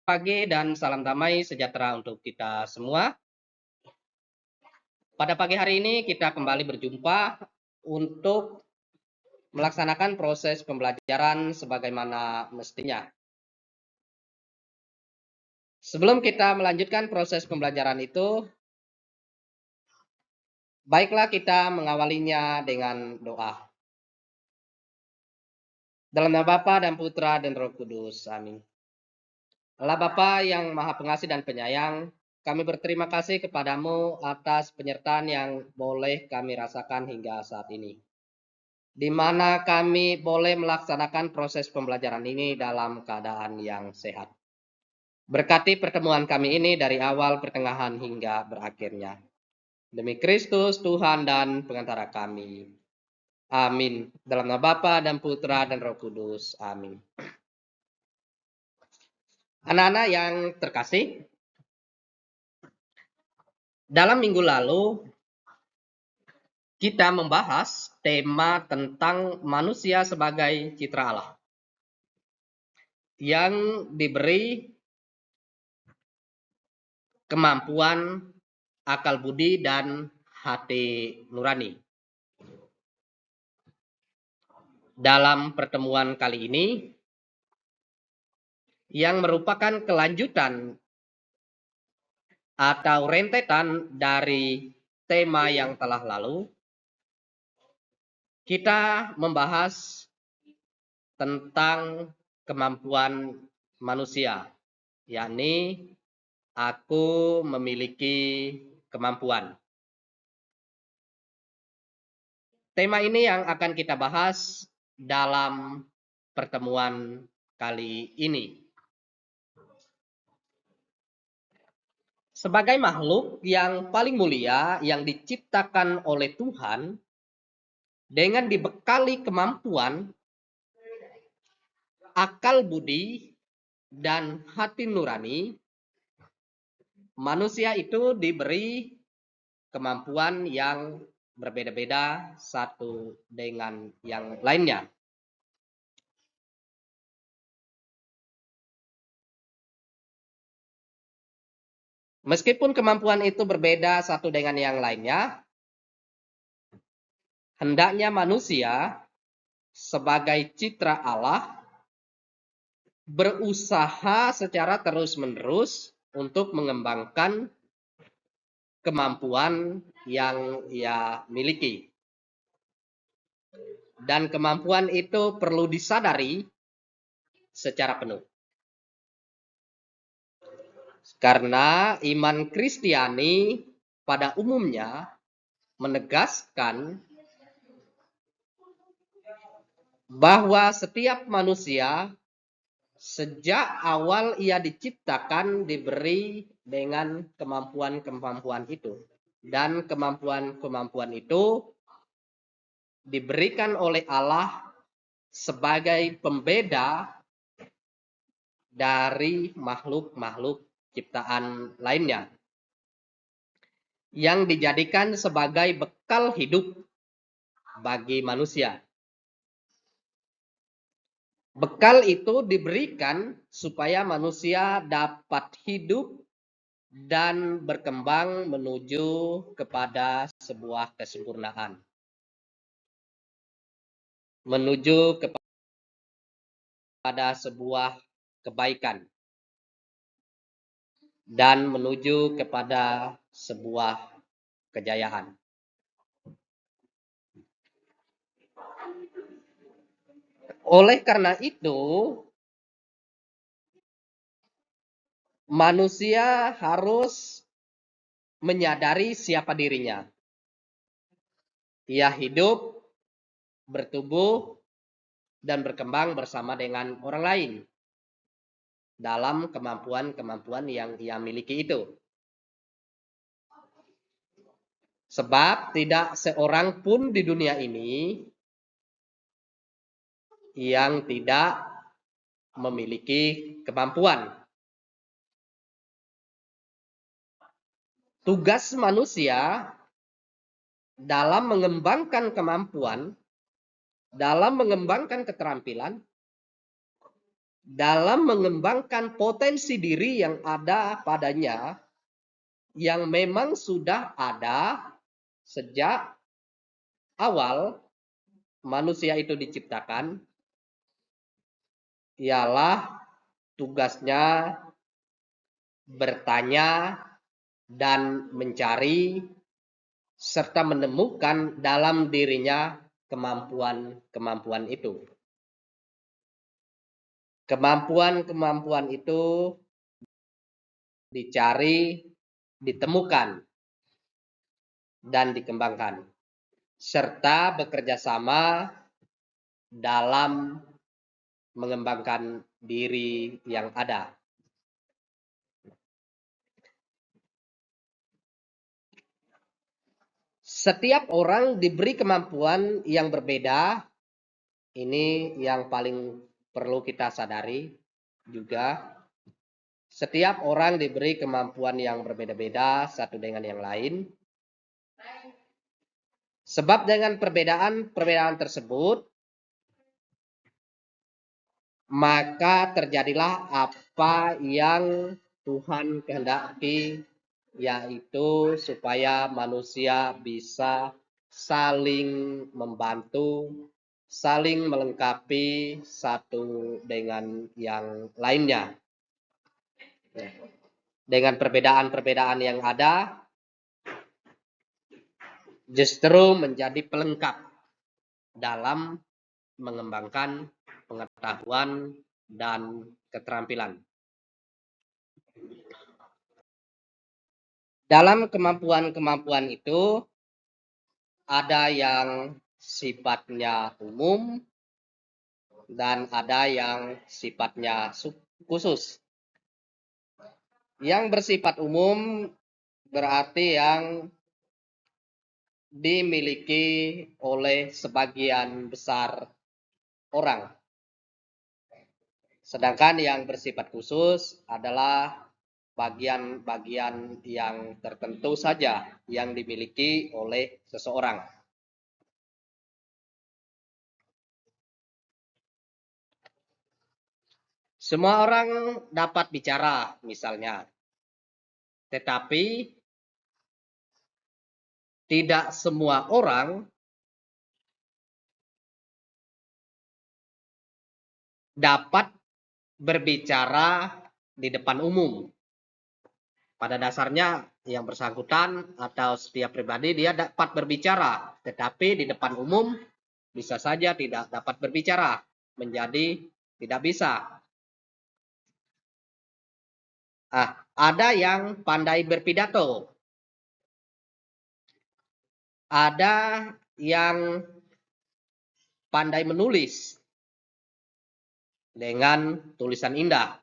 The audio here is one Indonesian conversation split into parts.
Pagi dan salam damai sejahtera untuk kita semua. Pada pagi hari ini kita kembali berjumpa untuk melaksanakan proses pembelajaran sebagaimana mestinya. Sebelum kita melanjutkan proses pembelajaran itu, baiklah kita mengawalinya dengan doa. Dalam nama Bapa dan Putra dan Roh Kudus. Amin. Allah Bapa yang Maha Pengasih dan Penyayang, kami berterima kasih kepadamu atas penyertaan yang boleh kami rasakan hingga saat ini, di mana kami boleh melaksanakan proses pembelajaran ini dalam keadaan yang sehat. Berkati pertemuan kami ini dari awal, pertengahan, hingga berakhirnya. Demi Kristus, Tuhan dan pengantara kami. Amin. Dalam nama Bapa dan Putra dan Roh Kudus. Amin. Anak-anak yang terkasih, dalam minggu lalu kita membahas tema tentang manusia sebagai citra Allah yang diberi kemampuan akal budi dan hati nurani. Dalam pertemuan kali ini, yang merupakan kelanjutan atau rentetan dari tema yang telah lalu, kita membahas tentang kemampuan manusia, yakni aku memiliki kemampuan. Tema ini yang akan kita bahas dalam pertemuan kali ini. Sebagai makhluk yang paling mulia yang diciptakan oleh Tuhan, dengan dibekali kemampuan akal budi dan hati nurani, manusia itu diberi kemampuan yang berbeda-beda satu dengan yang lainnya. Meskipun kemampuan itu berbeda satu dengan yang lainnya, hendaknya manusia sebagai citra Allah berusaha secara terus-menerus untuk mengembangkan kemampuan yang ia miliki. Dan kemampuan itu perlu disadari secara penuh. Karena iman Kristiani pada umumnya menegaskan bahwa setiap manusia sejak awal ia diciptakan diberi dengan kemampuan-kemampuan itu. Dan kemampuan-kemampuan itu diberikan oleh Allah sebagai pembeda dari makhluk-makhluk ciptaan lainnya, yang dijadikan sebagai bekal hidup bagi manusia. Bekal itu diberikan supaya manusia dapat hidup dan berkembang menuju kepada sebuah kesempurnaan, menuju kepada sebuah kebaikan, dan menuju kepada sebuah kejayaan. Oleh karena itu, manusia harus menyadari siapa dirinya. Ia hidup, bertumbuh, dan berkembang bersama dengan orang lain dalam kemampuan-kemampuan yang ia miliki itu. Sebab tidak seorang pun di dunia ini yang tidak memiliki kemampuan. Tugas manusia dalam mengembangkan kemampuan, dalam mengembangkan keterampilan, dalam mengembangkan potensi diri yang ada padanya, yang memang sudah ada sejak awal manusia itu diciptakan, ialah tugasnya bertanya dan mencari serta menemukan dalam dirinya kemampuan-kemampuan itu. Kemampuan-kemampuan itu dicari, ditemukan, dan dikembangkan, serta bekerja sama dalam mengembangkan diri yang ada. Setiap orang diberi kemampuan yang berbeda. Ini yang paling perlu kita sadari juga. Setiap orang diberi kemampuan yang berbeda-beda satu dengan yang lain. Sebab dengan perbedaan tersebut, maka terjadilah apa yang Tuhan kehendaki, yaitu supaya manusia bisa saling membantu, saling melengkapi satu dengan yang lainnya. Dengan perbedaan-perbedaan yang ada, justru menjadi pelengkap dalam mengembangkan pengetahuan dan keterampilan. Dalam kemampuan-kemampuan itu, ada yang sifatnya umum dan ada yang sifatnya khusus. Yang bersifat umum berarti yang dimiliki oleh sebagian besar orang. Sedangkan yang bersifat khusus adalah bagian-bagian yang tertentu saja yang dimiliki oleh seseorang. Semua orang dapat bicara misalnya, tetapi tidak semua orang dapat berbicara di depan umum. Pada dasarnya yang bersangkutan atau setiap pribadi dia dapat berbicara, tetapi di depan umum bisa saja tidak dapat berbicara, menjadi tidak bisa. Ada yang pandai berpidato, ada yang pandai menulis dengan tulisan indah,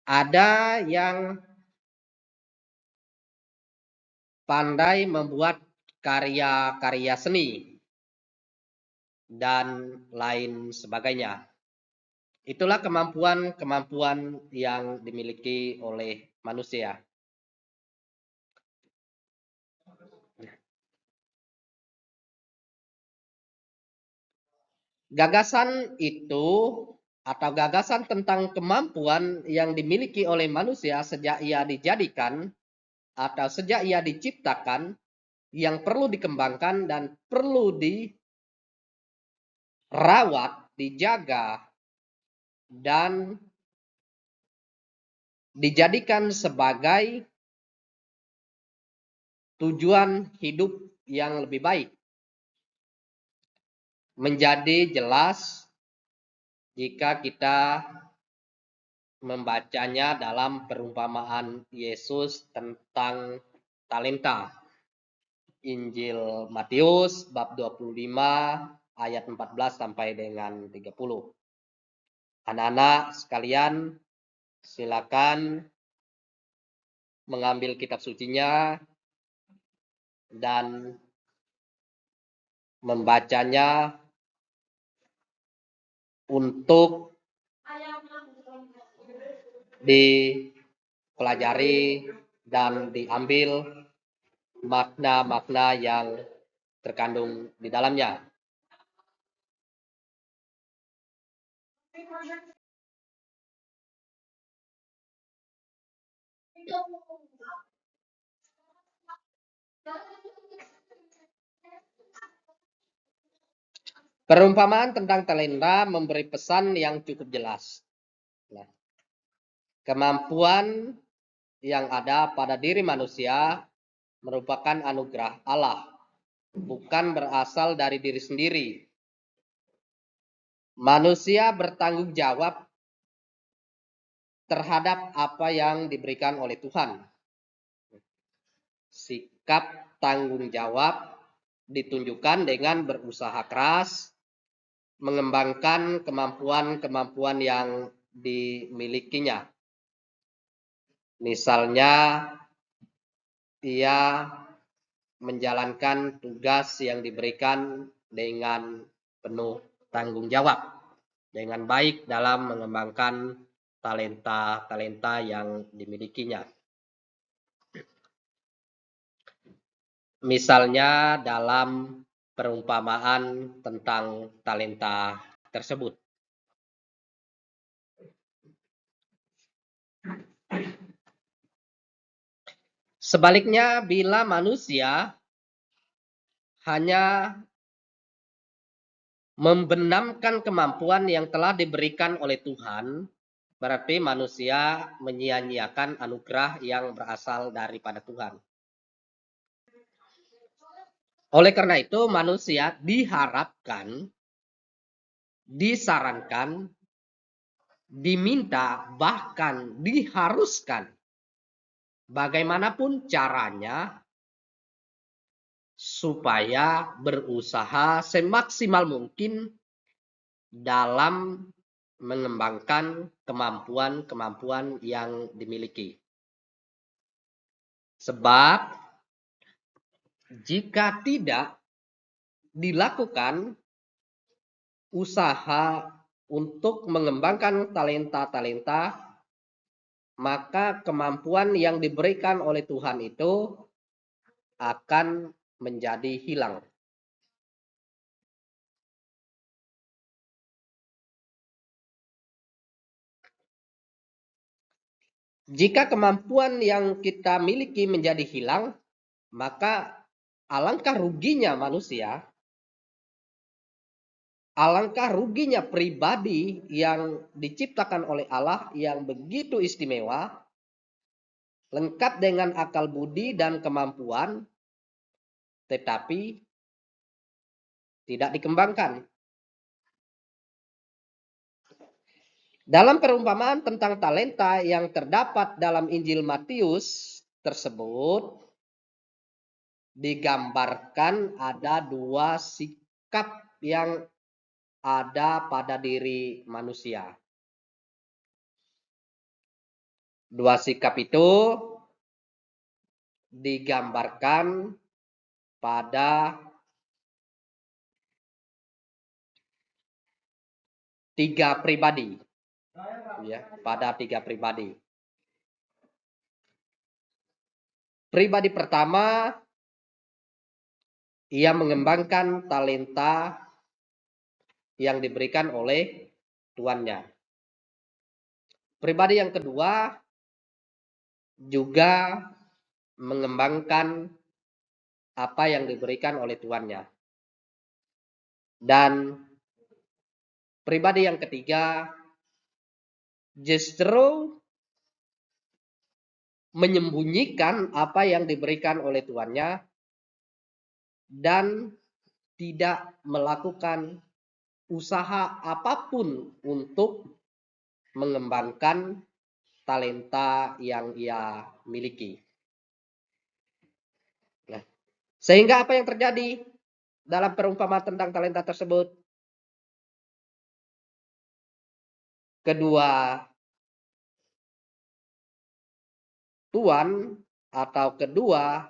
ada yang pandai membuat karya-karya seni, dan lain sebagainya. Itulah kemampuan-kemampuan yang dimiliki oleh manusia. Gagasan itu atau gagasan tentang kemampuan yang dimiliki oleh manusia sejak ia dijadikan atau sejak ia diciptakan, yang perlu dikembangkan dan perlu dirawat, dijaga, dan dijadikan sebagai tujuan hidup yang lebih baik. Menjadi jelas jika kita membacanya dalam perumpamaan Yesus tentang talenta. Injil Matius bab 25 ayat 14 sampai dengan 30. Anak-anak sekalian, silakan mengambil kitab sucinya dan membacanya untuk dipelajari dan diambil makna-makna yang terkandung di dalamnya. Perumpamaan tentang talenta memberi pesan yang cukup jelas. Nah, kemampuan yang ada pada diri manusia merupakan anugerah Allah, bukan berasal dari diri sendiri. Manusia bertanggung jawab terhadap apa yang diberikan oleh Tuhan. Sikap tanggung jawab ditunjukkan dengan berusaha keras, mengembangkan kemampuan-kemampuan yang dimilikinya. Misalnya, ia menjalankan tugas yang diberikan dengan penuh tanggung jawab, dengan baik dalam mengembangkan talenta-talenta yang dimilikinya. Misalnya dalam perumpamaan tentang talenta tersebut. Sebaliknya, bila manusia hanya membenamkan kemampuan yang telah diberikan oleh Tuhan, berarti manusia menyia-nyiakan anugerah yang berasal daripada Tuhan. Oleh karena itu, manusia diharapkan, disarankan, diminta, bahkan diharuskan bagaimanapun caranya supaya berusaha semaksimal mungkin dalam mengembangkan kemampuan-kemampuan yang dimiliki. Sebab jika tidak dilakukan usaha untuk mengembangkan talenta-talenta, maka kemampuan yang diberikan oleh Tuhan itu akan menjadi hilang. Jika kemampuan yang kita miliki menjadi hilang, maka alangkah ruginya manusia, alangkah ruginya pribadi yang diciptakan oleh Allah yang begitu istimewa, lengkap dengan akal budi dan kemampuan, tetapi tidak dikembangkan. Dalam perumpamaan tentang talenta yang terdapat dalam Injil Matius tersebut, digambarkan ada dua sikap yang ada pada diri manusia. Dua sikap itu digambarkan pada tiga pribadi. Ya, pada tiga pribadi. Pribadi pertama, ia mengembangkan talenta yang diberikan oleh tuannya. Pribadi yang kedua juga mengembangkan apa yang diberikan oleh tuannya. Dan pribadi yang ketiga justru menyembunyikan apa yang diberikan oleh tuannya dan tidak melakukan usaha apapun untuk mengembangkan talenta yang ia miliki. Nah, sehingga apa yang terjadi dalam perumpamaan tentang talenta tersebut? Kedua tuan atau kedua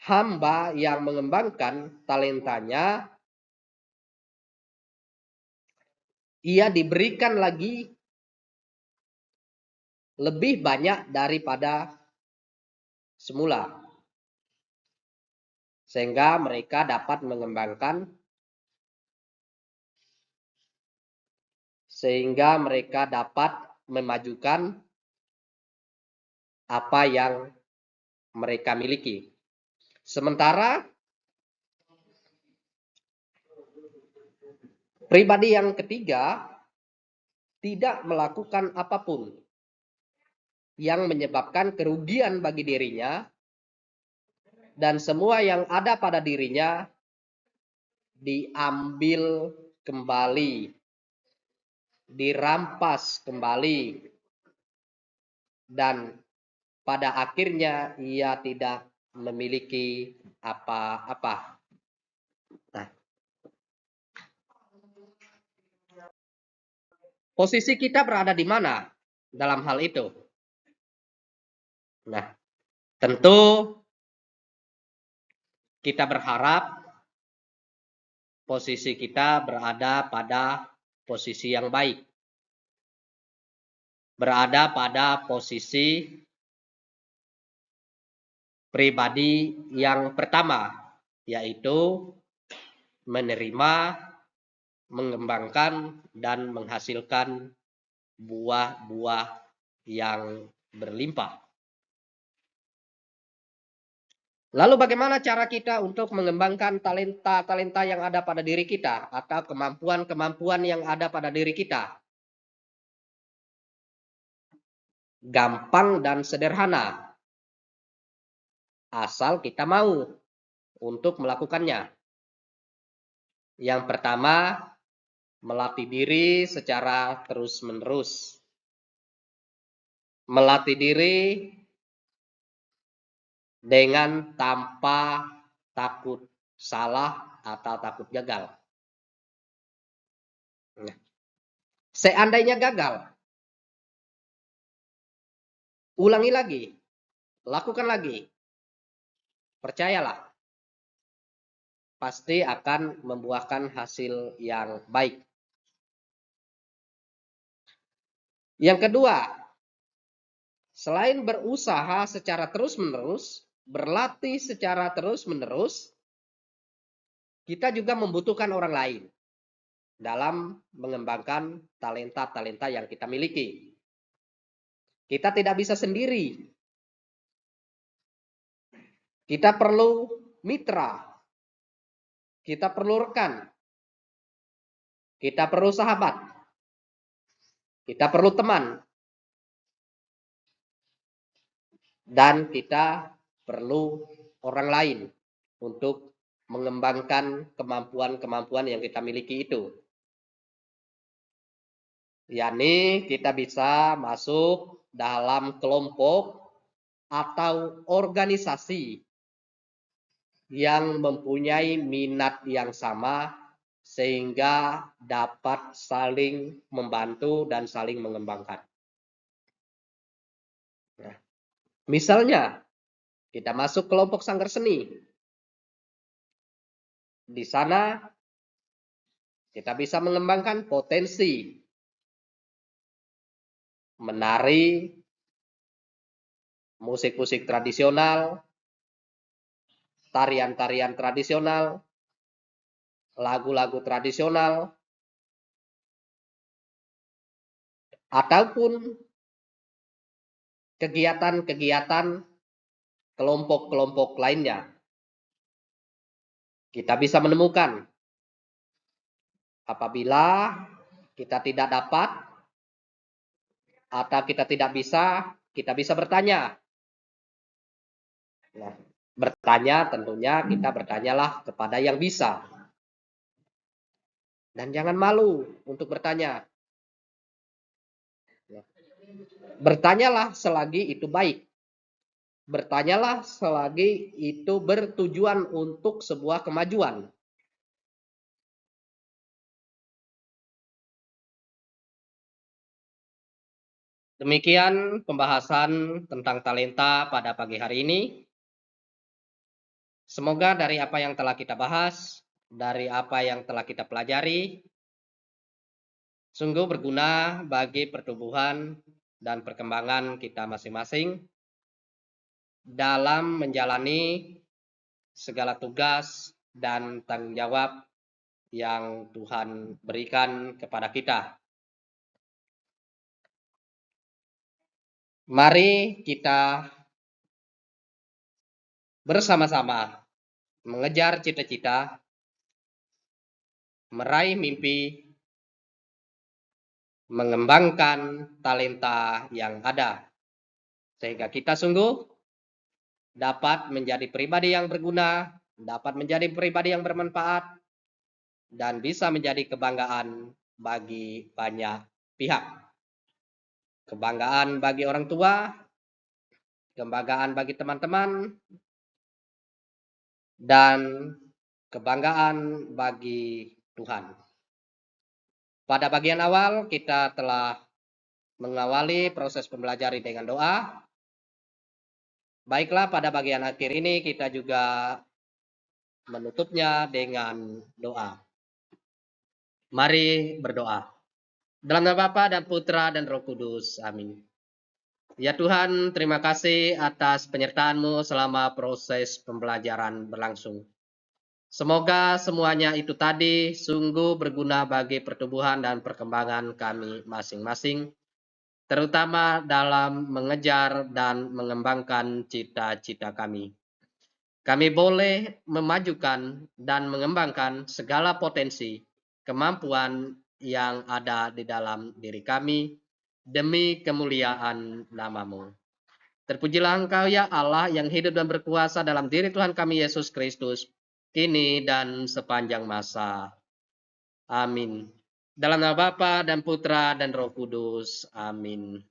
hamba yang mengembangkan talentanya, ia diberikan lagi lebih banyak daripada semula. Sehingga mereka dapat mengembangkan sehingga mereka dapat memajukan apa yang mereka miliki. Sementara pribadi yang ketiga tidak melakukan apapun yang menyebabkan kerugian bagi dirinya, dan semua yang ada pada dirinya diambil kembali, dirampas kembali, dan pada akhirnya ia tidak memiliki apa-apa. Nah, posisi kita berada di mana dalam hal itu? Nah, tentu kita berharap posisi kita berada pada posisi yang baik, berada pada posisi pribadi yang pertama, yaitu menerima, mengembangkan, dan menghasilkan buah-buah yang berlimpah. Lalu bagaimana cara kita untuk mengembangkan talenta-talenta yang ada pada diri kita atau kemampuan-kemampuan yang ada pada diri kita? Gampang dan sederhana, asal kita mau untuk melakukannya. Yang pertama, melatih diri secara terus-menerus. Melatih diri dengan tanpa takut salah atau takut gagal. Nah, seandainya gagal, ulangi lagi, lakukan lagi. Percayalah, pasti akan membuahkan hasil yang baik. Yang kedua, selain berusaha secara terus-menerus, berlatih secara terus-menerus, kita juga membutuhkan orang lain dalam mengembangkan talenta-talenta yang kita miliki. Kita tidak bisa sendiri. Kita perlu mitra. Kita perlu rekan. Kita perlu sahabat. Kita perlu teman. Dan kita perlu orang lain untuk mengembangkan kemampuan-kemampuan yang kita miliki itu. yakni kita bisa masuk dalam kelompok atau organisasi yang mempunyai minat yang sama sehingga dapat saling membantu dan saling mengembangkan. Nah, misalnya kita masuk kelompok sanggar seni. Di sana kita bisa mengembangkan potensi menari, musik-musik tradisional, tarian-tarian tradisional, lagu-lagu tradisional, ataupun kegiatan-kegiatan kelompok-kelompok lainnya. Kita bisa menemukan apabila kita tidak dapat atau kita tidak bisa, kita bisa bertanya. Nah, bertanya tentunya kita bertanyalah kepada yang bisa. Dan jangan malu untuk bertanya. Bertanyalah selagi itu baik. Bertanyalah selagi itu bertujuan untuk sebuah kemajuan. Demikian pembahasan tentang talenta pada pagi hari ini. Semoga dari apa yang telah kita bahas, dari apa yang telah kita pelajari, sungguh berguna bagi pertumbuhan dan perkembangan kita masing-masing dalam menjalani segala tugas dan tanggung jawab yang Tuhan berikan kepada kita. Mari kita bersama-sama mengejar cita-cita, meraih mimpi, mengembangkan talenta yang ada, sehingga kita sungguh dapat menjadi pribadi yang berguna, dapat menjadi pribadi yang bermanfaat, dan bisa menjadi kebanggaan bagi banyak pihak. Kebanggaan bagi orang tua, kebanggaan bagi teman-teman, dan kebanggaan bagi Tuhan. Pada bagian awal kita telah mengawali proses pembelajaran dengan doa. Baiklah, pada bagian akhir ini kita juga menutupnya dengan doa. Mari berdoa. Dalam nama Bapa dan Putra dan Roh Kudus. Amin. Ya Tuhan, terima kasih atas penyertaan-Mu selama proses pembelajaran berlangsung. Semoga semuanya itu tadi sungguh berguna bagi pertumbuhan dan perkembangan kami masing-masing, terutama dalam mengejar dan mengembangkan cita-cita kami. Kami boleh memajukan dan mengembangkan segala potensi, kemampuan yang ada di dalam diri kami, demi kemuliaan nama-Mu. Terpujilah Engkau ya Allah yang hidup dan berkuasa dalam diri Tuhan kami Yesus Kristus, kini dan sepanjang masa. Amin. Dalam nama Bapa dan Putra dan Roh Kudus. Amin.